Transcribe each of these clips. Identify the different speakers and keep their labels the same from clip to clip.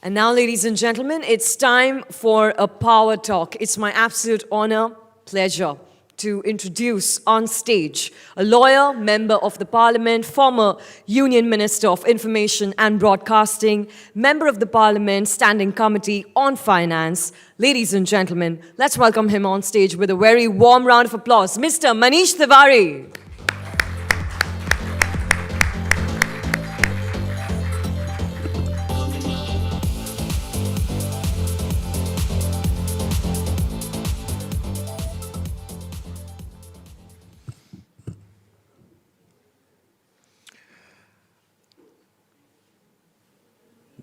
Speaker 1: And now, ladies and gentlemen, it's time for a power talk. It's my absolute honor, pleasure to introduce on stage a lawyer, member of the parliament, former Union Minister of Information and Broadcasting, member of the Parliament Standing Committee on Finance. Ladies and gentlemen, let's welcome him on stage with a very warm round of applause, Mr. Manish Tewari.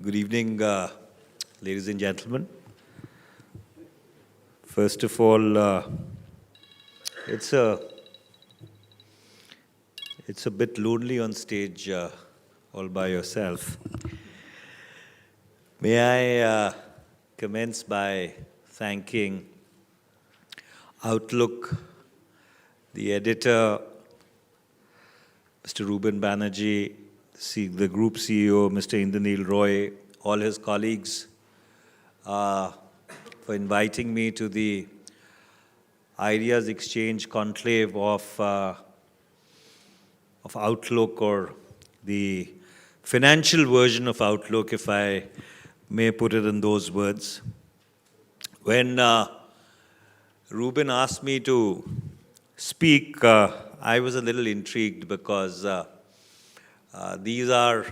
Speaker 2: Good evening, ladies and gentlemen. First of all, it's a bit lonely on stage, all by yourself. May I commence by thanking Outlook, the editor, Mr. Ruben Banerjee, the group CEO, Mr. Indraneil Roy, all his colleagues, for inviting me to the Ideas Exchange Conclave of Outlook, or the financial version of Outlook, if I may put it in those words. When Ruben asked me to speak, I was a little intrigued because these are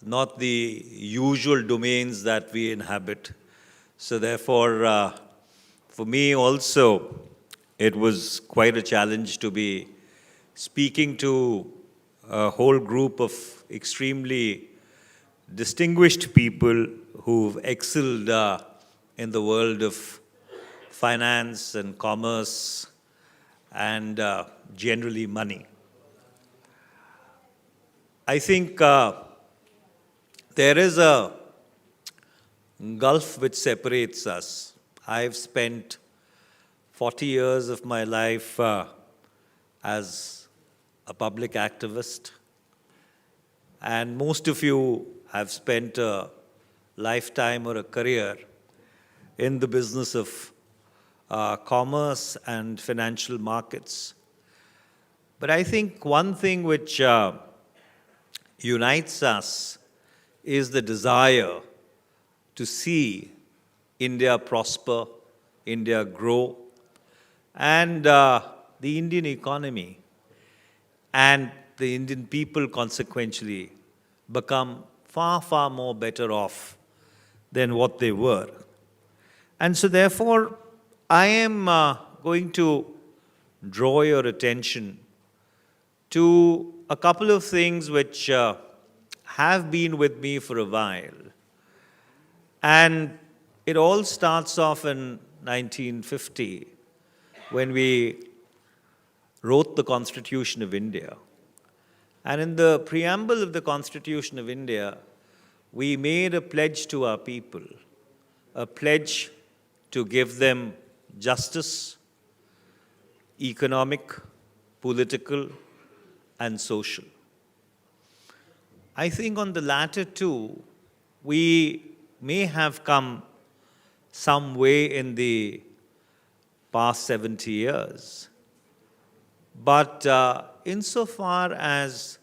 Speaker 2: not the usual domains that we inhabit. So therefore, for me also, it was quite a challenge to be speaking to a whole group of extremely distinguished people who've excelled in the world of finance and commerce and generally money. I think there is a gulf which separates us. I've spent 40 years of my life as a public activist, and most of you have spent a lifetime or a career in the business of commerce and financial markets. But I think one thing which unites us is the desire to see India prosper, India grow, and the Indian economy and the Indian people consequentially become far, far more better off than what they were. And so therefore, I am going to draw your attention to a couple of things which have been with me for a while. And it all starts off in 1950, when we wrote the Constitution of India. And in the preamble of the Constitution of India, we made a pledge to our people, a pledge to give them justice, economic, political, and social. I think on the latter two, we may have come some way in the past 70 years. But insofar as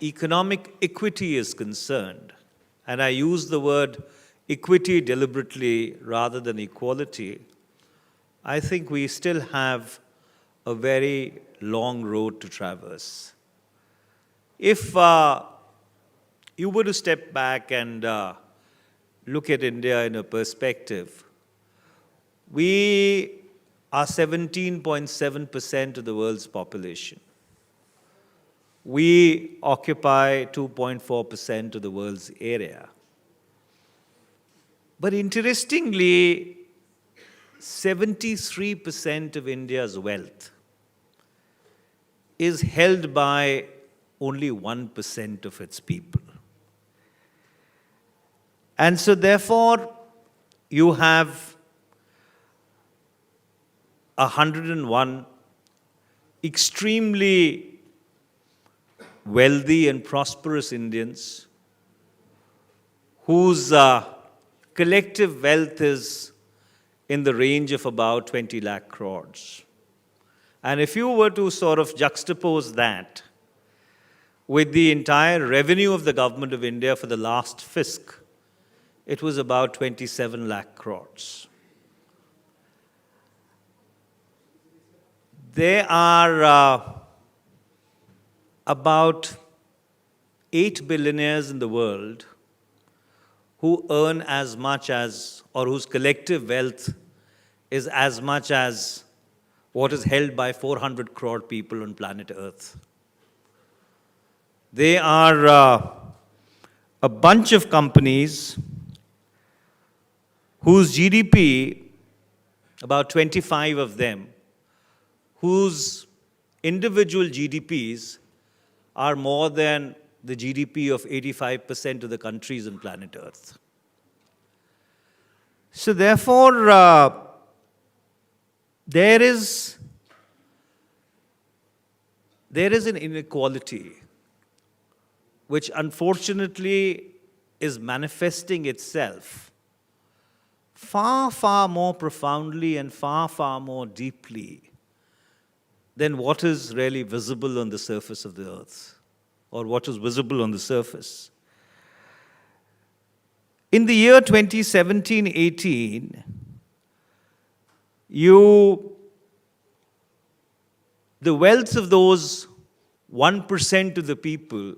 Speaker 2: economic equity is concerned, and I use the word equity deliberately rather than equality, I think we still have a very long road to traverse. If you were to step back and look at India in a perspective, we are 17.7% of the world's population. We occupy 2.4% of the world's area. But interestingly, 73% of India's wealth is held by only 1% of its people. And so therefore, you have 101 extremely wealthy and prosperous Indians whose collective wealth is in the range of about 20 lakh crores. And if you were to sort of juxtapose that with the entire revenue of the government of India for the last fisc, it was about 27 lakh crores. There are about 8 billionaires in the world who earn as much as, or whose collective wealth is as much as what is held by 400 crore people on planet Earth. They are a bunch of companies whose GDP, about 25 of them, whose individual GDPs are more than the GDP of 85% of the countries on planet Earth. So therefore, there is an inequality which unfortunately is manifesting itself far, far more profoundly and far, far more deeply than what is really visible on the surface of the earth, or what is visible on the surface. In the year 2017-18, the wealth of those 1% of the people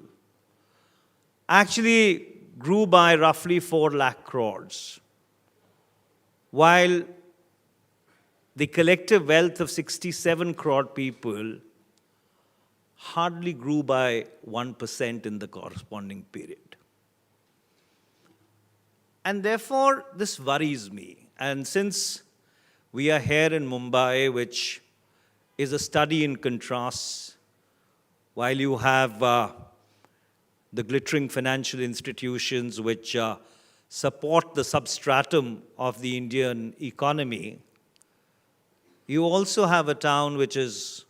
Speaker 2: actually grew by roughly 4 lakh crores, while the collective wealth of 67 crore people hardly grew by 1% in the corresponding period. And therefore, this worries me. And since we are here in Mumbai, which is a study in contrasts, while you have the glittering financial institutions which support the substratum of the Indian economy, you also have a town which is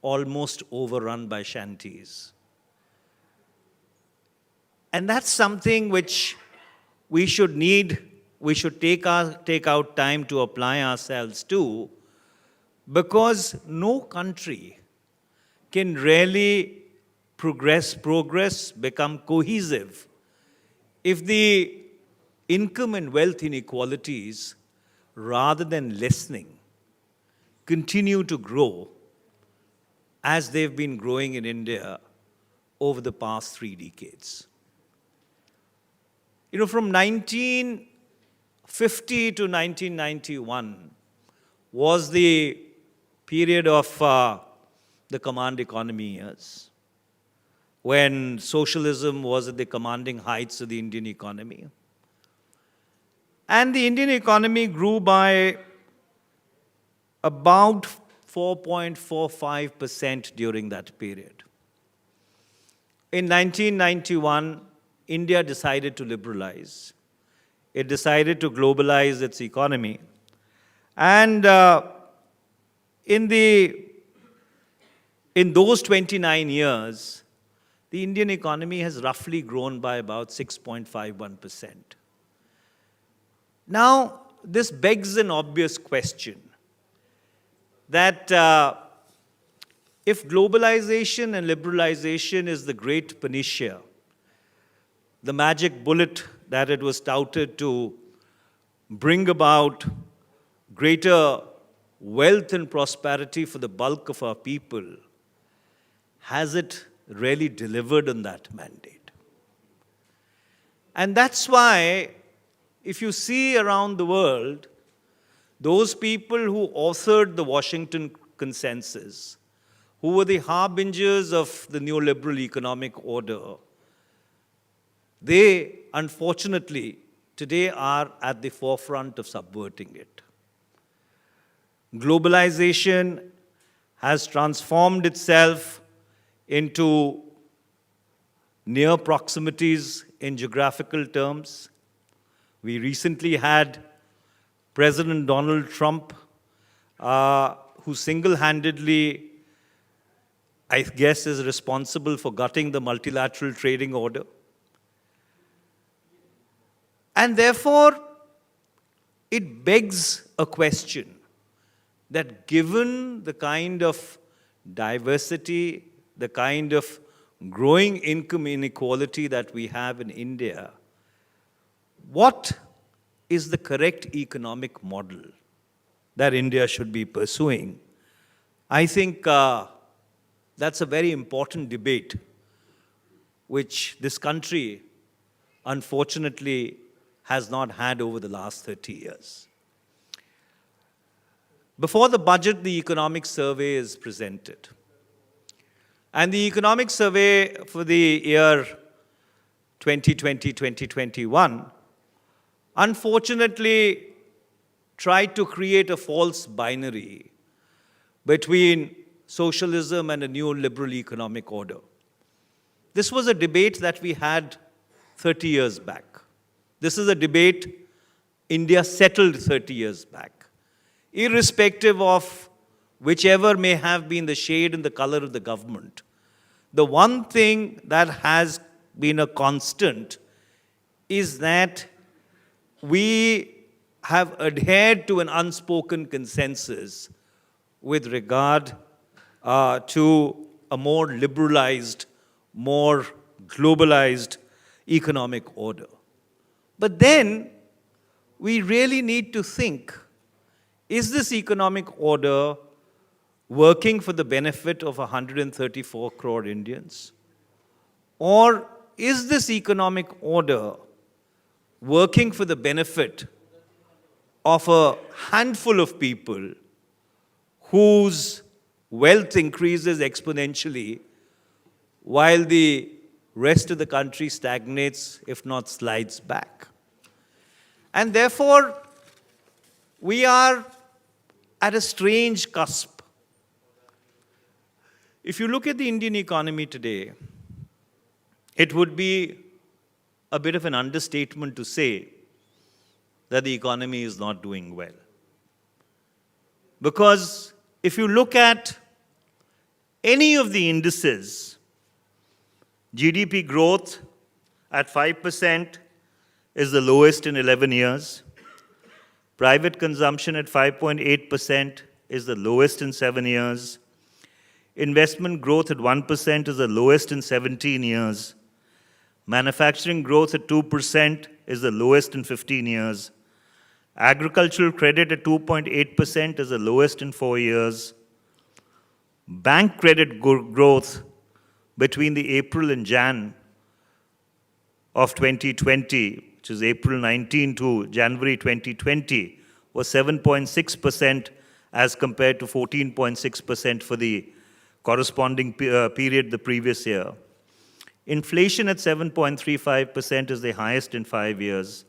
Speaker 2: almost overrun by shanties. And that's something which we should take out time to apply ourselves to, because no country can really progress, become cohesive, if the income and wealth inequalities, rather than lessening, continue to grow as they've been growing in India over the past 3 decades. You know, from 1950 to 1991 was the period of the command economy years, when socialism was at the commanding heights of the Indian economy. And the Indian economy grew by about 4.45% during that period. In 1991, India decided to liberalize. It decided to globalize its economy. And in those 29 years, the Indian economy has roughly grown by about 6.51%. Now, this begs an obvious question, that if globalization and liberalization is the great panacea, the magic bullet that it was touted to bring about greater wealth and prosperity for the bulk of our people, has it really delivered on that mandate? And that's why, if you see around the world, those people who authored the Washington Consensus, who were the harbingers of the neoliberal economic order, they, unfortunately, today are at the forefront of subverting it. Globalization has transformed itself into near proximities in geographical terms. We recently had President Donald Trump, who single-handedly, I guess, is responsible for gutting the multilateral trading order. And therefore, it begs a question that given the kind of diversity, the kind of growing income inequality that we have in India, what is the correct economic model that India should be pursuing? I think that's a very important debate which this country, unfortunately, has not had over the last 30 years. Before the budget, the economic survey is presented. And the economic survey for the year 2020-2021, unfortunately, tried to create a false binary between socialism and a neoliberal economic order. This was a debate that we had 30 years back. This is a debate India settled 30 years back. Irrespective of whichever may have been the shade and the color of the government, the one thing that has been a constant is that we have adhered to an unspoken consensus with regard to a more liberalized, more globalized economic order. But then we really need to think, is this economic order working for the benefit of 134 crore Indians? Or is this economic order working for the benefit of a handful of people whose wealth increases exponentially while the rest of the country stagnates, if not slides back? And therefore, we are at a strange cusp. If you look at the Indian economy today, it would be a bit of an understatement to say that the economy is not doing well. Because if you look at any of the indices, GDP growth at 5% is the lowest in 11 years. Private consumption at 5.8% is the lowest in 7 years. Investment growth at 1% is the lowest in 17 years. Manufacturing growth at 2% is the lowest in 15 years. Agricultural credit at 2.8% is the lowest in 4 years. Bank credit growth between the April and Jan of 2020, which is April 19 to January 2020, was 7.6% as compared to 14.6% for the corresponding period the previous year. Inflation at 7.35% is the highest in 5 years.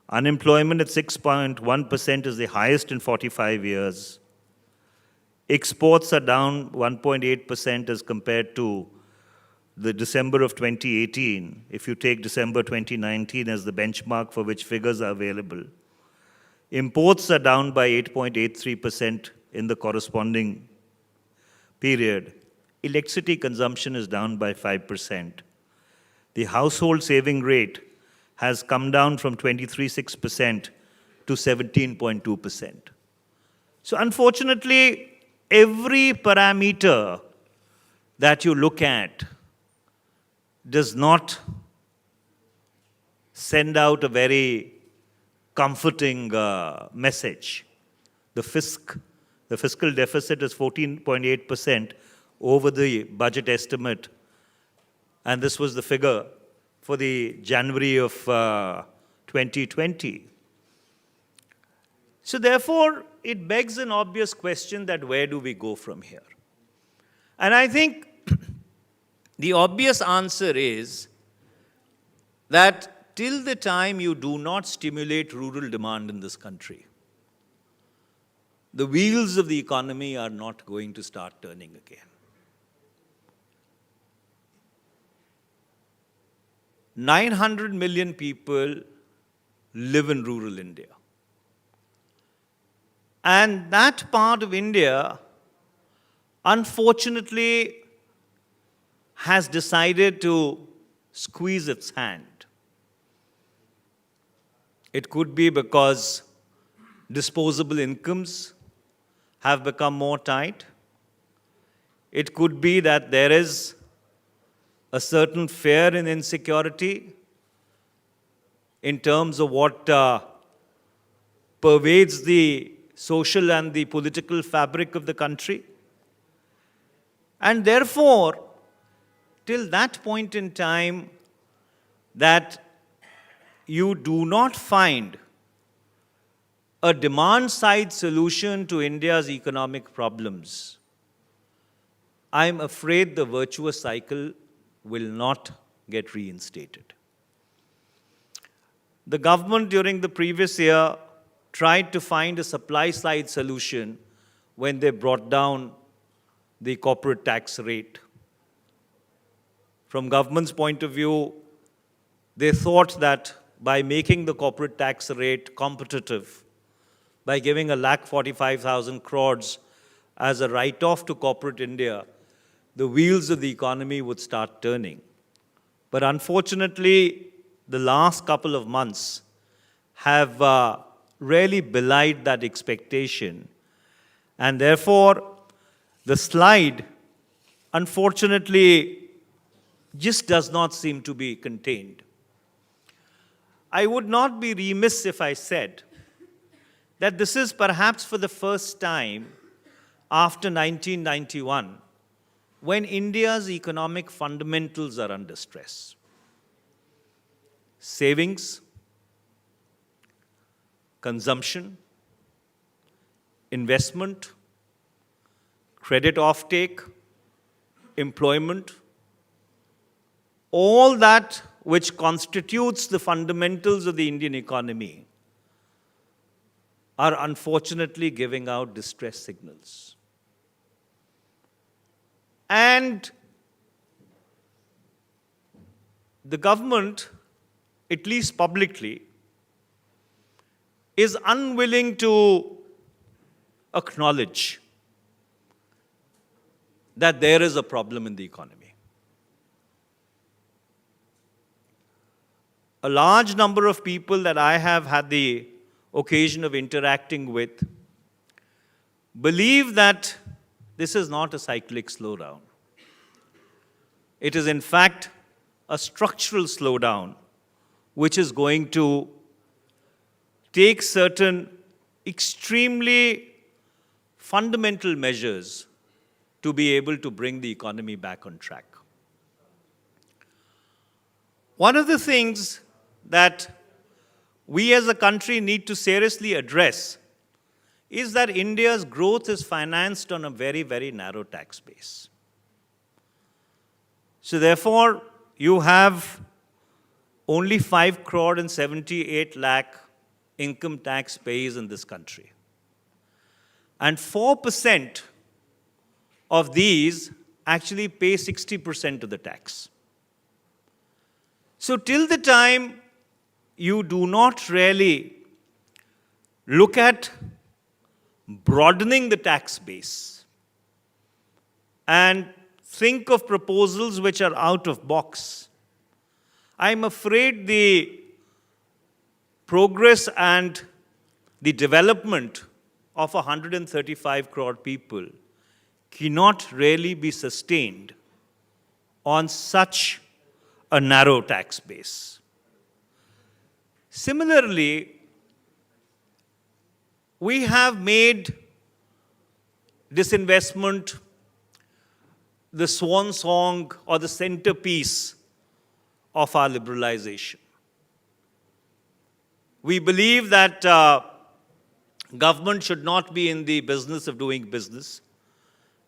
Speaker 2: Unemployment at 6.1% is the highest in 45 years. Exports are down 1.8% as compared to the December of 2018, if you take December 2019 as the benchmark for which figures are available. Imports are down by 8.83% in the corresponding period. Electricity consumption is down by 5%. The household saving rate has come down from 23.6% to 17.2%. So unfortunately, every parameter that you look at does not send out a very comforting message. The fiscal deficit is 14.8% over the budget estimate, and this was the figure for the January of 2020. So therefore, it begs an obvious question that where do we go from here? And I think the obvious answer is that till the time you do not stimulate rural demand in this country, the wheels of the economy are not going to start turning again. 900 million people live in rural India. And that part of India, unfortunately, has decided to squeeze its hand. It could be because disposable incomes have become more tight. It could be that there is a certain fear and insecurity in terms of what pervades the social and the political fabric of the country. And therefore, till that point in time that you do not find a demand-side solution to India's economic problems, I'm afraid the virtuous cycle will not get reinstated. The government during the previous year tried to find a supply-side solution when they brought down the corporate tax rate. From government's point of view, they thought that by making the corporate tax rate competitive, by giving 1,45,000 crores as a write-off to corporate India, the wheels of the economy would start turning. But unfortunately, the last couple of months have really belied that expectation. And therefore, the slide, unfortunately, just does not seem to be contained. I would not be remiss if I said that this is perhaps for the first time after 1991 when India's economic fundamentals are under stress. Savings, consumption, investment, credit offtake, employment, all that which constitutes the fundamentals of the Indian economy are unfortunately giving out distress signals. And the government, at least publicly, is unwilling to acknowledge that there is a problem in the economy. A large number of people that I have had the occasion of interacting with believe that this is not a cyclic slowdown. It is in fact a structural slowdown which is going to take certain extremely fundamental measures to be able to bring the economy back on track. One of the things that we as a country need to seriously address is that India's growth is financed on a very, very narrow tax base. So therefore, you have only 5 crore and 78 lakh income tax payers in this country. And 4% of these actually pay 60% of the tax. So till the time you do not really look at broadening the tax base and think of proposals which are out of box, I'm afraid the progress and the development of 135 crore people cannot really be sustained on such a narrow tax base. Similarly, we have made disinvestment the swan song or the centerpiece of our liberalization. We believe that government should not be in the business of doing business,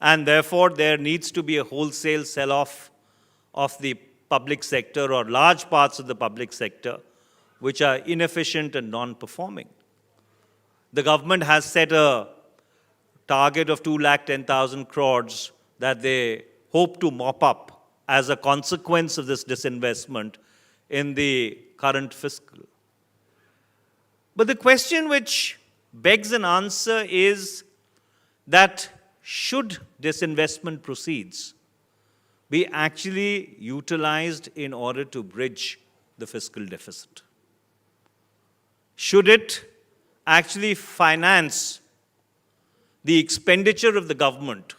Speaker 2: and therefore there needs to be a wholesale sell-off of the public sector or large parts of the public sector which are inefficient and non-performing. The government has set a target of 210,000 crores that they hope to mop up as a consequence of this disinvestment in the current fiscal. But the question which begs an answer is that should disinvestment proceeds be actually utilized in order to bridge the fiscal deficit? Should it actually finance the expenditure of the government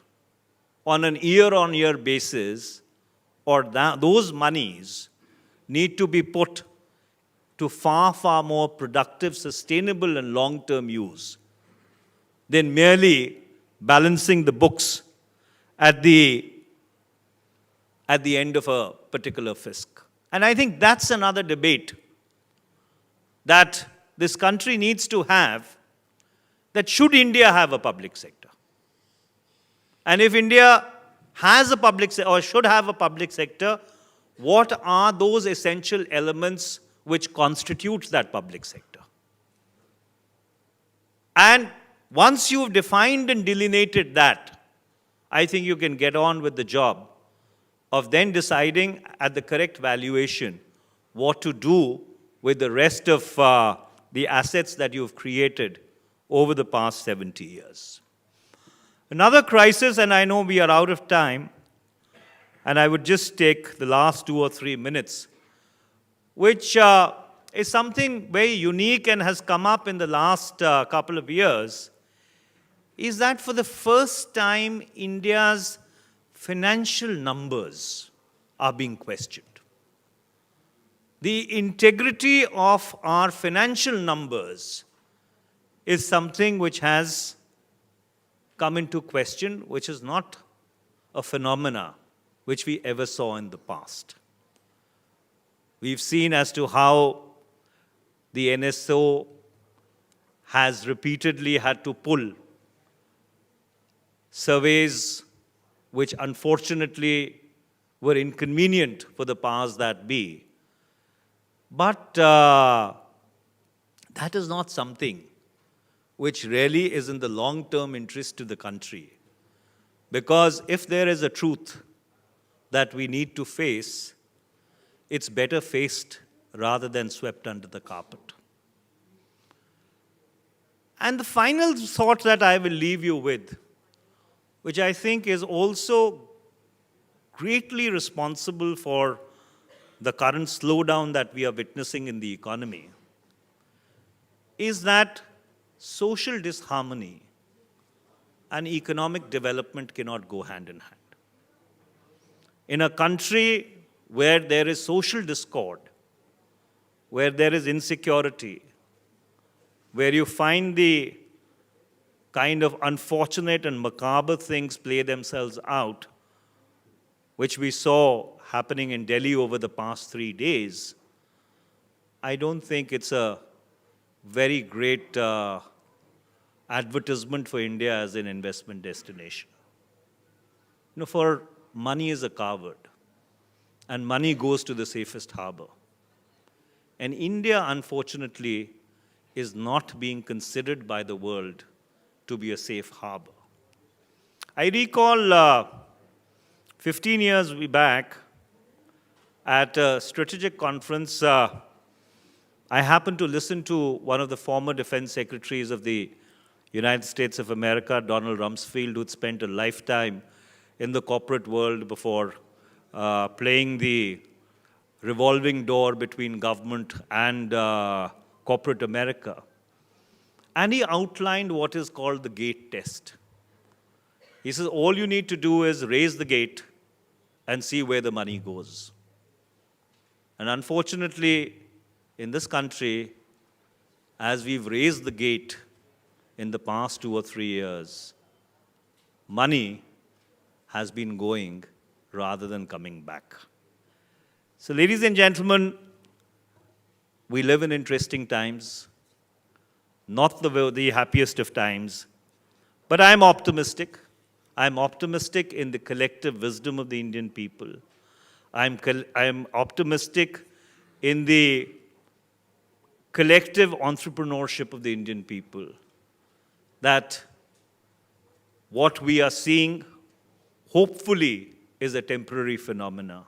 Speaker 2: on an year-on-year basis, or those monies need to be put to far, far more productive, sustainable, and long-term use than merely balancing the books at the end of a particular fisc? And I think that's another debate that this country needs to have, that should India have a public sector? And if India has a public sector or should have a public sector, what are those essential elements which constitute that public sector? And once you've defined and delineated that, I think you can get on with the job of then deciding at the correct valuation what to do with the rest of the assets that you've created over the past 70 years. Another crisis, and I know we are out of time, and I would just take the last 2 or 3 minutes, which is something very unique and has come up in the last couple of years, is that for the first time, India's financial numbers are being questioned. The integrity of our financial numbers is something which has come into question, which is not a phenomena which we ever saw in the past. We've seen as to how the NSO has repeatedly had to pull surveys which unfortunately were inconvenient for the powers that be. But that is not something which really is in the long-term interest to the country. Because if there is a truth that we need to face, it's better faced rather than swept under the carpet. And the final thought that I will leave you with, which I think is also greatly responsible for the current slowdown that we are witnessing in the economy, is that social disharmony and economic development cannot go hand in hand. In a country where there is social discord, where there is insecurity, where you find the kind of unfortunate and macabre things play themselves out, which we saw happening in Delhi over the past 3 days, I don't think it's a very great advertisement for India as an investment destination. For money is a coward, and money goes to the safest harbor. And India, unfortunately, is not being considered by the world to be a safe harbor. I recall 15 years back at a strategic conference, I happened to listen to one of the former defense secretaries of the United States of America, Donald Rumsfeld, who had spent a lifetime in the corporate world before playing the revolving door between government and corporate America. And he outlined what is called the gate test. He says, all you need to do is raise the gate and see where the money goes. And unfortunately, in this country, as we've raised the gate in the past 2 or 3 years, money has been going rather than coming back. So, ladies and gentlemen, we live in interesting times, not the happiest of times, but I'm optimistic. I'm optimistic in the collective wisdom of the Indian people. I'm optimistic in the collective entrepreneurship of the Indian people, that what we are seeing hopefully is a temporary phenomena,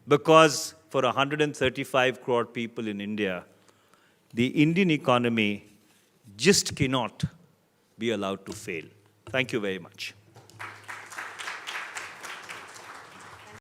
Speaker 2: because for 135 crore people in India, the Indian economy just cannot be allowed to fail. Thank you very much.